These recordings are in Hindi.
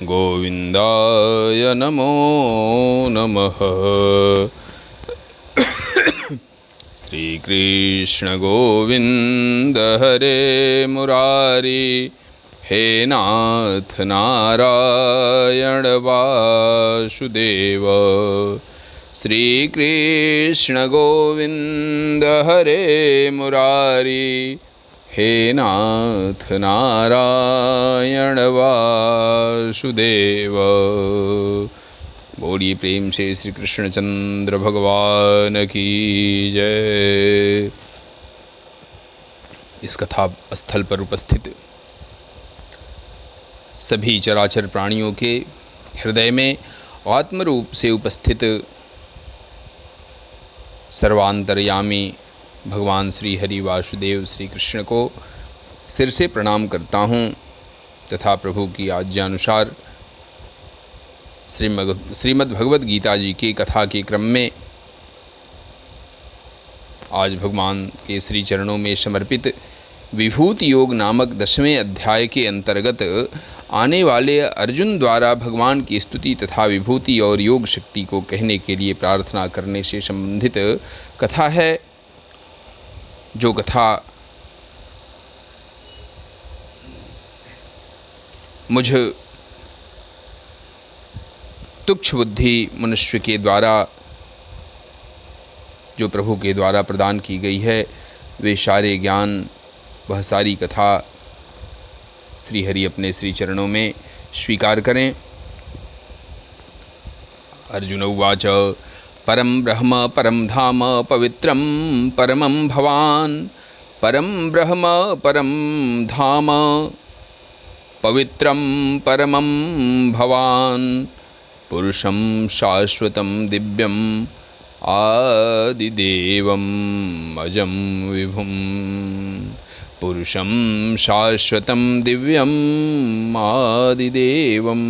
गोविंदाय नमो नमः। श्री कृष्ण गोविंद हरे मुरारी, हे नाथ नारायण वासुदेव। श्री कृष्ण गोविंद हरे मुरारी, हे नाथ नारायण वासुदेव। बोलिए प्रेम से श्री कृष्णचंद्र भगवान की जय। इस कथा स्थल पर उपस्थित सभी चराचर प्राणियों के हृदय में आत्मरूप से उपस्थित सर्वांतर्यामी भगवान श्री हरि वासुदेव श्री कृष्ण को सिर से प्रणाम करता हूँ तथा प्रभु की आज्ञानुसार श्रीमद् भगवद गीता जी की कथा के क्रम में आज भगवान के श्री चरणों में समर्पित विभूति योग नामक 10वें अध्याय के अंतर्गत आने वाले अर्जुन द्वारा भगवान की स्तुति तथा विभूति और योग शक्ति को कहने के लिए प्रार्थना करने से संबंधित कथा है। जो कथा मुझ तुच्छ बुद्धि मनुष्य के द्वारा जो प्रभु के द्वारा प्रदान की गई है, वे सारे ज्ञान, वह सारी कथा श्री हरि अपने श्री चरणों में स्वीकार करें। अर्जुन उवाच परम ब्रह्म परम धाम पवित्रम परमं भवान। परम ब्रह्म परम धाम पवित्रम परमं भवान। पुरुषं शाश्वतं दिव्यम आदिदेवम अजं विभुम। पुरुषं शाश्वतं दिव्यम आदिदेवम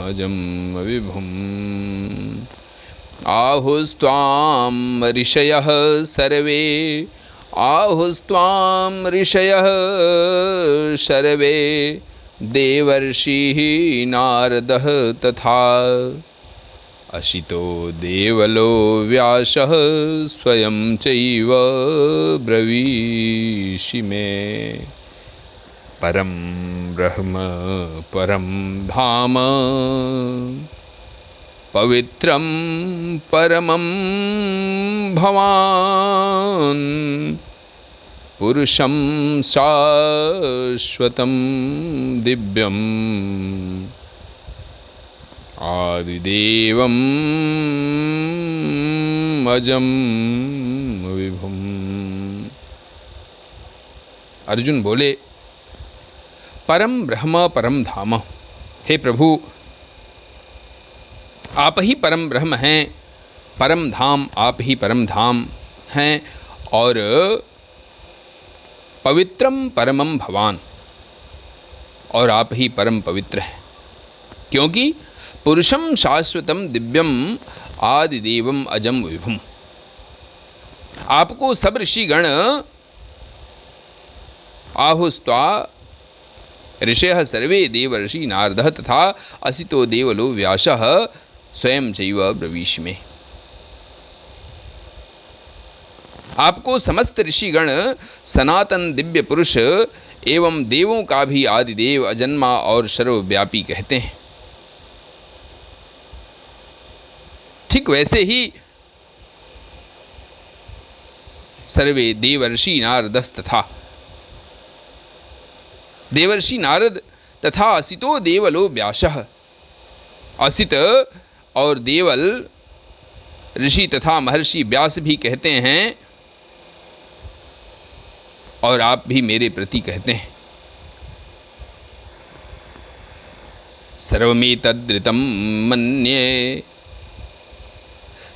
अजं विभुम। आहुस्त्वां ऋषयः सर्वे, आहुस्त्वां ऋषयः सर्वे, देवर्षिः नारदः तथा। असितो देवलो व्यासः स्वयं चैव ब्रवीषि मे। परं ब्रह्म परं धाम पवित्रं परमं भवान। पुरुषं शाश्वतं दिव्यं आदिदेवं अजं विभुम। अर्जुन बोले, परम ब्रह्म परम धाम, हे प्रभु आप ही परम ब्रह्म हैं, परम धाम आप ही परम धाम हैं, और पवित्रम परमं भवान, और आप ही परम पवित्र हैं। क्योंकि पुरुषम शाश्वतम दिव्यम आदिदेवम अजम विभुम। आपको सब ऋषिगण आहुस्त्वा ऋषयः सर्वे देवर्षि नारदः तथा असितो देवलो व्यासः स्वयं चैव ब्रवीषि मे। आपको समस्त ऋषिगण सनातन दिव्य पुरुष एवं देवों का भी आदिदेव अजन्मा और सर्वव्यापी कहते हैं। ठीक वैसे ही सर्वे देवर्षि नारदस् तथा, देवर्षि नारद तथा असितो देवलो व्यासः, असित और देवल ऋषि तथा महर्षि व्यास भी कहते हैं, और आप भी मेरे प्रति कहते हैं। सर्वमेतद्ऋतं मन्ये,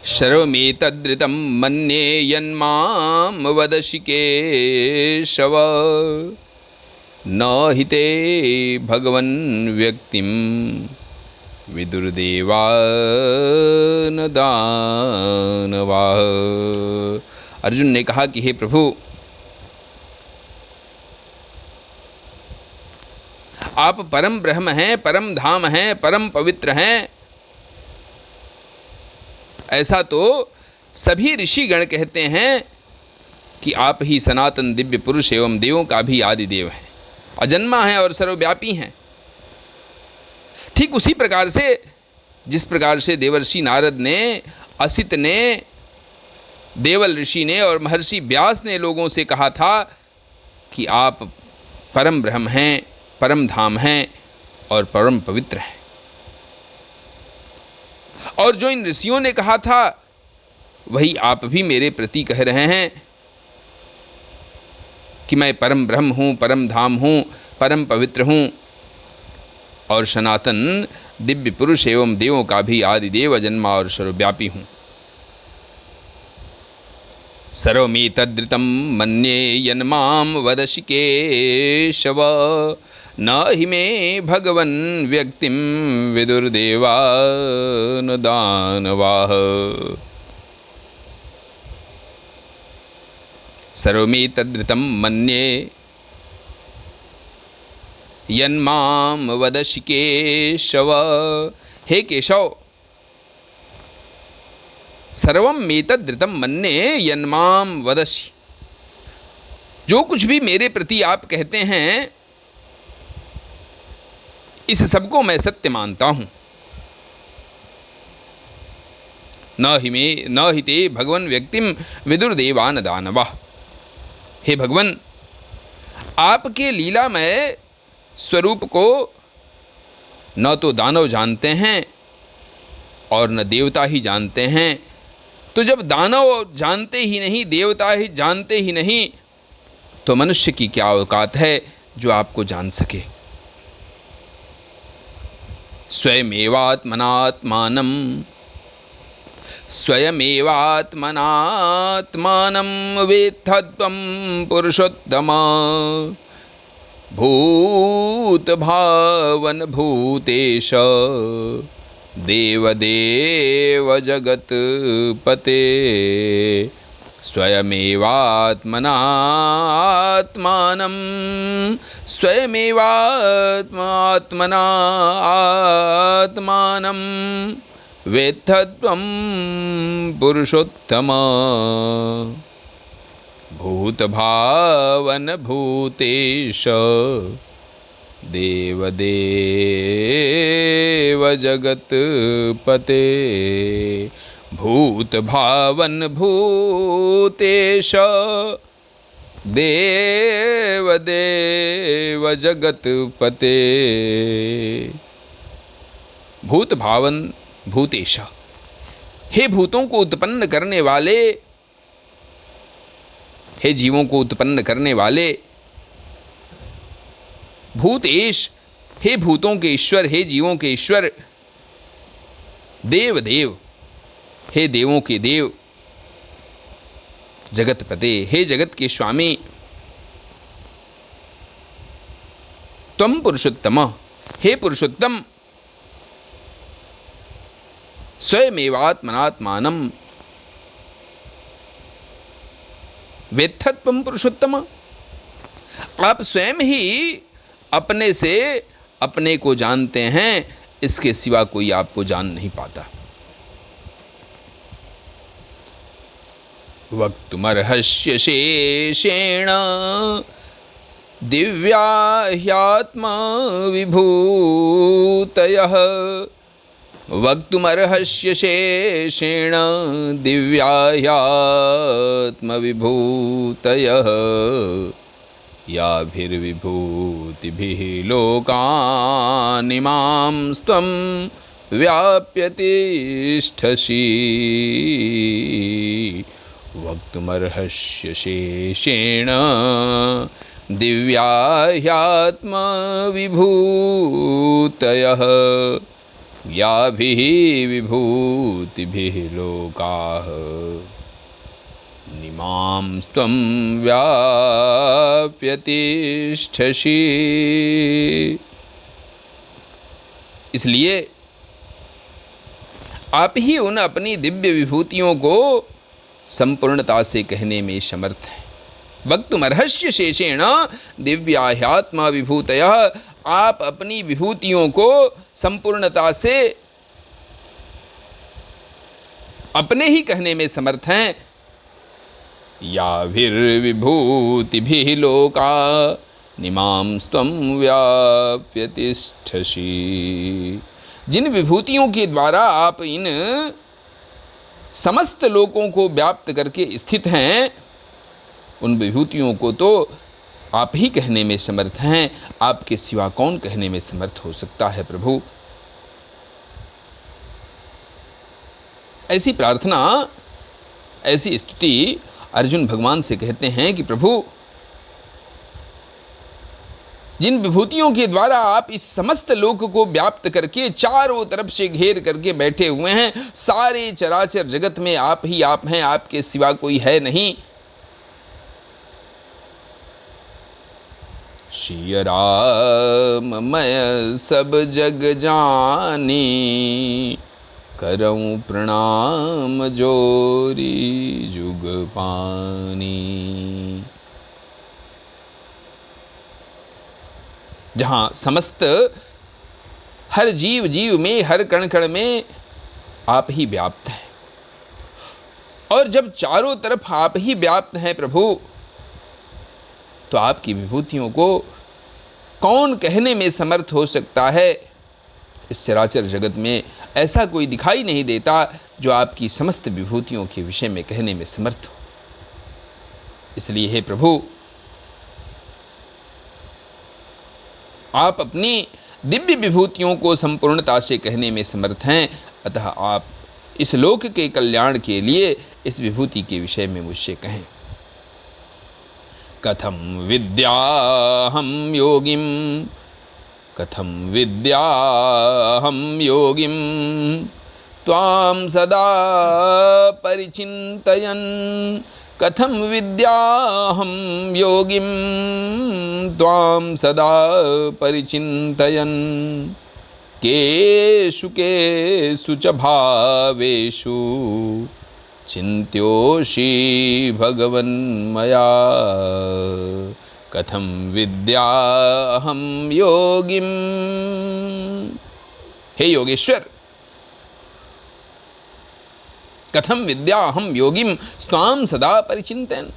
सर्वमेतद्ऋतं मन्ये यन्मां वदसि केशव। न हि ते भगवन् व्यक्तिं विदुर्देवा न दानवाः। अर्जुन ने कहा कि हे प्रभु, आप परम ब्रह्म हैं, परम धाम हैं, परम पवित्र हैं। ऐसा तो सभी ऋषिगण कहते हैं कि आप ही सनातन दिव्य पुरुष एवं देवों का भी आदि देव हैं, अजन्मा हैं और सर्वव्यापी हैं। ठीक उसी प्रकार से जिस प्रकार से देवर्षि नारद ने, असित ने, देवल ऋषि ने और महर्षि व्यास ने लोगों से कहा था कि आप परम ब्रह्म हैं, परम धाम हैं और परम पवित्र हैं, और जो इन ऋषियों ने कहा था वही आप भी मेरे प्रति कह रहे हैं कि मैं परम ब्रह्म हूँ, परम धाम हूँ, परम पवित्र हूँ और सनातन दिव्य पुरुष एवं देवों का भी आदि देव, अजन्मा और सर्वव्यापी हूँ। सर्वमेतद्धृतं मन्ये यन्मां वदसि केशव, न हि मे भगवन् व्यक्तिं विदुर्देवा न दानवाः। सर्वमेतद्धृतं मन्ये यन्मां वदसि केशव। हे केशव, सर्वम एतद्धृतं मन्ये यन्मां वदसि, जो कुछ भी मेरे प्रति आप कहते हैं इस सबको मैं सत्य मानता हूं। न हि ते भगवन् व्यक्तिम विदुर्देवा न दानवाः। हे भगवान, आपके लीलामय स्वरूप को न तो दानव जानते हैं और न देवता ही जानते हैं। तो जब दानव जानते ही नहीं, देवता ही जानते ही नहीं, तो मनुष्य की क्या औकात है जो आपको जान सके। स्वयमेवात्मनात्मानं वेत्थत्वं पुरुषोत्तम, भूतभावन भूतेश देवदेव जगत्पते। स्वयमेवात्मनात्मानं वेत्थत्वं पुरुषोत्तम, भूतभावन भूतेश देवदेव जगत्पते। भूतभावन भूतेश देवदेव जगत्पते। भूतभावन भूतेश, हे भूतों को उत्पन्न करने वाले, हे जीवों को उत्पन्न करने वाले। भूतेश, हे भूतों के ईश्वर, हे जीवों के ईश्वर। देव देव, हे देवों के देव। जगतपते, हे जगत के स्वामी। त्वं पुरुषोत्तम, हे पुरुषोत्तम। स्वयमेवात्मनात्मानं वेत्थत्वं पुरुषोत्तम, आप स्वयं ही अपने से अपने को जानते हैं, इसके सिवा कोई आपको जान नहीं पाता। वक्तुमर्हस्य शेषेण दिव्या ह्यात्मा विभूतयः। वक्तुमर्हस्य शेषेण दिव्या ह्यात्मा विभूतयः। याभिर्विभूतिभिः लोकानिमांस्त्वं व्याप्य तिष्ठसि। वक्तुमर्हस्य शेषेण दिव्या ह्यात्मा विभूतयः। याभिः विभूतिभिः लोकाः निमांस्त्वं व्याप्य तिष्ठसि। इसलिए आप ही उन अपनी दिव्य विभूतियों को संपूर्णता से कहने में समर्थ हैं। वक्तुमर्हस्य शेषेण दिव्या ह्यात्मा विभूतयः। आप अपनी विभूतियों को संपूर्णता से अपने ही कहने में समर्थ हैं। याभिर्विभूतिभिः लोका निमांस्त्वं व्याप्य तिष्ठसि। जिन विभूतियों के द्वारा आप इन समस्त लोकों को व्याप्त करके स्थित हैं, उन विभूतियों को तो आप ही कहने में समर्थ हैं। आपके सिवा कौन कहने में समर्थ हो सकता है प्रभु। ऐसी प्रार्थना, ऐसी स्तुति अर्जुन भगवान से कहते हैं कि प्रभु, जिन विभूतियों के द्वारा आप इस समस्त लोक को व्याप्त करके चारों तरफ से घेर करके बैठे हुए हैं, सारे चराचर जगत में आप ही आप हैं, आपके सिवा कोई है नहीं। श्री राम मैं सब जग जानी, करऊं प्रणाम जोरी जुग पानी। जहाँ समस्त हर जीव जीव में, हर कण कण में आप ही व्याप्त हैं, और जब चारों तरफ आप ही व्याप्त हैं प्रभु, तो आपकी विभूतियों को कौन कहने में समर्थ हो सकता है। इस चराचर जगत में ऐसा कोई दिखाई नहीं देता जो आपकी समस्त विभूतियों के विषय में कहने में समर्थ हो। इसलिए हे प्रभु, आप अपनी दिव्य विभूतियों को संपूर्णता से कहने में समर्थ हैं, अतः आप इस लोक के कल्याण के लिए इस विभूति के विषय में मुझसे कहें। कथम विद्याहम योगिम, कथम विद्याहम योगिम, त्वां सदा परिचिन्तयन्। कथम विद्याहम योगिम, त्वां सदा परिचिन्तयन्। केषु केषु च भावेषु चिन्त्योषि भगवन्मया। कथम विद्याहम योगिम। हे योगेश्वर, कथम विद्याहम योगिम स्वाम सदा परिचिन्तयन्।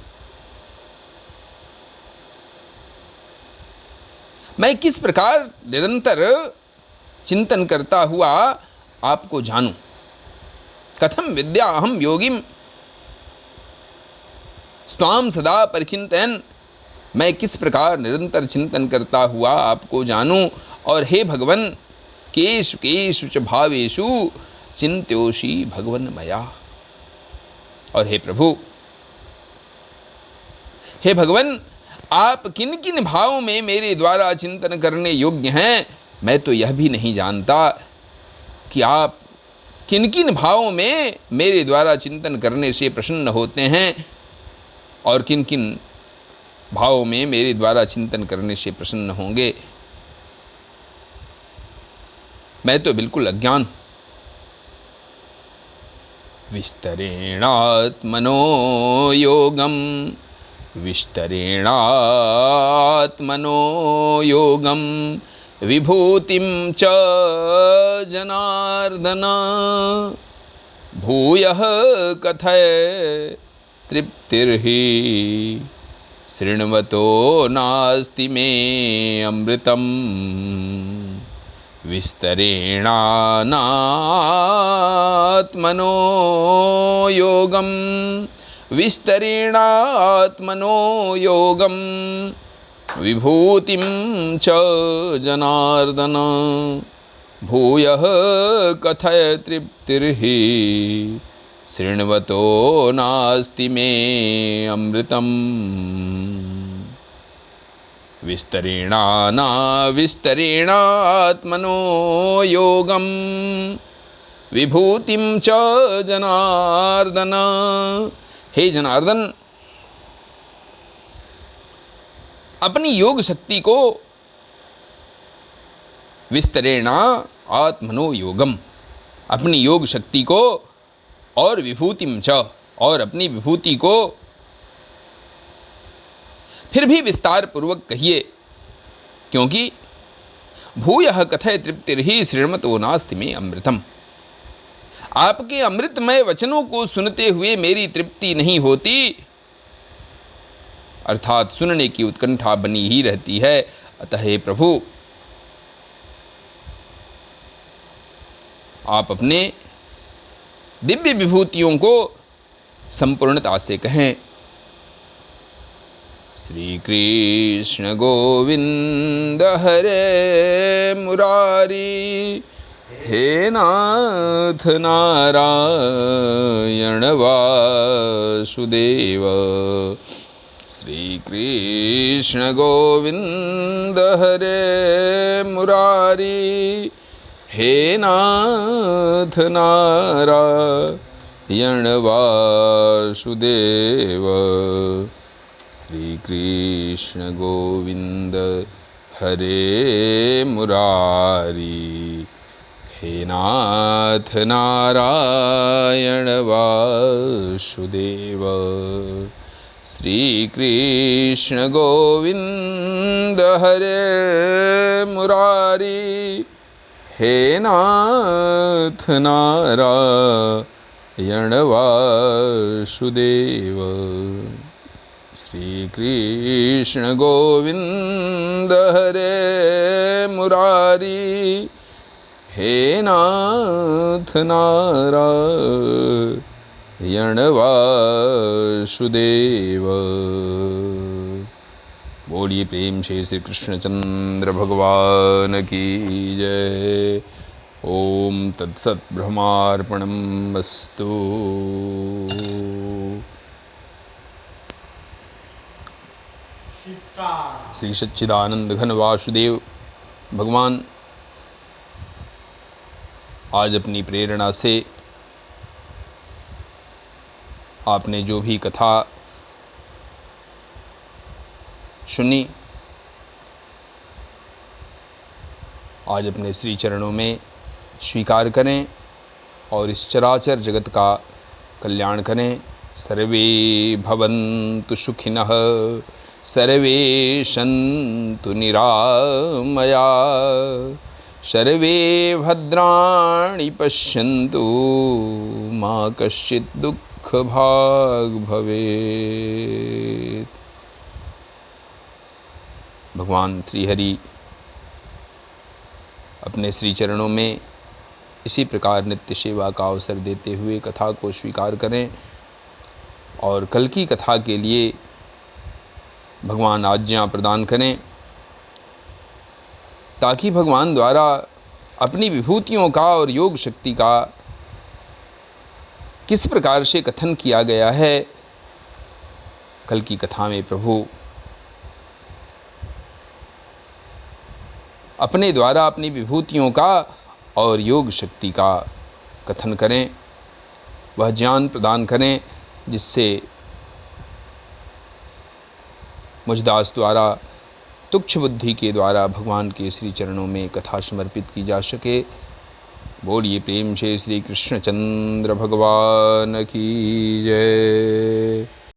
मैं किस प्रकार निरंतर चिंतन करता हुआ आपको जानूं। कथम विद्याहम योगिम स्वाम सदा परिचिन्तयन्। मैं किस प्रकार निरंतर चिंतन करता हुआ आपको जानूं। और हे भगवन, केषु केषु च भावेषु चिन्त्योषि भगवन् मया। और हे प्रभु, हे भगवन, आप किन किन भावों में मेरे द्वारा चिंतन करने योग्य हैं, मैं तो यह भी नहीं जानता कि आप किन किन भावों में मेरे द्वारा चिंतन करने से प्रसन्न होते हैं और किन किन भावों में मेरे द्वारा चिंतन करने से प्रसन्न होंगे। मैं तो बिल्कुल अज्ञान हूं। विस्तरेणात्मनो योगम, विस्तरेणात्मनो योगम, विभूतिं च जनार्दन। भूयः कथय तृप्तिर्हि, शृण्वतो नास्ति मे अमृतम्। विस्तरेणात्मनो योगम, विस्तरेणात्मनो योगम, विभूतिं च जनार्दन। भूयः कथय तृप्तिर्हि, शृण्वतो नास्ति मे अमृतम्। विस्तरेणात्मनो योगम, विभूतिं च जनार्दन। हे जनार्दन, अपनी योग शक्ति को विस्तरेणा आत्मनो योगम, अपनी योग शक्ति को और विभूतिम च, और अपनी विभूति को फिर भी विस्तार पूर्वक कहिए, क्योंकि भूयः कथय तृप्तिर्हि श्रीमतो नास्ति में अमृतम। आपके अमृतमय वचनों को सुनते हुए मेरी तृप्ति नहीं होती, अर्थात सुनने की उत्कंठा बनी ही रहती है। अतः हे प्रभु, आप अपने दिव्य विभूतियों को संपूर्णता से कहें। श्री कृष्ण गोविंद हरे मुरारी, हे नाथ नारायण वासुदेव। श्री कृष्ण गोविंद हरे मुरारी, हे नाथ नारायण वासुदेव। श्री कृष्ण गोविंद हरे मुरारी, हे नाथ नारायण वासुदेव। श्री कृष्ण गोविंद हरे मुरारी, हे नाथ नारायण वासुदेव। श्री कृष्ण गोविंद हरे मुरारी, हे नाथ नारायण वासुदेव। बोलिए प्रेम से श्री कृष्णचंद्र भगवान की जय। ओम तत्सत ब्रह्मार्पणमस्तु। श्री सच्चिदानंद घन वासुदेव भगवान आज अपनी प्रेरणा से आपने जो भी कथा सुनी, आज अपने श्री चरणों में स्वीकार करें और इस चराचर जगत का कल्याण करें। सर्वे भवन्तु सुखिनः, सर्वे सन्तु निरामया, सर्वे भद्राणि पश्यन्तु, मा कश्चित् दुःखभाग् भवेत्। भगवान श्री हरि अपने श्री चरणों में इसी प्रकार नित्य सेवा का अवसर देते हुए कथा को स्वीकार करें और कल की कथा के लिए भगवान आज्ञा प्रदान करें, ताकि भगवान द्वारा अपनी विभूतियों का और योग शक्ति का किस प्रकार से कथन किया गया है, कल की कथा में प्रभु अपने द्वारा अपनी विभूतियों का और योग शक्ति का कथन करें, वह ज्ञान प्रदान करें जिससे मुझदास द्वारा तुच्छ बुद्धि के द्वारा भगवान के श्री चरणों में कथा समर्पित की जा सके। बोलिए प्रेम से श्री कृष्णचंद्र भगवान की जय।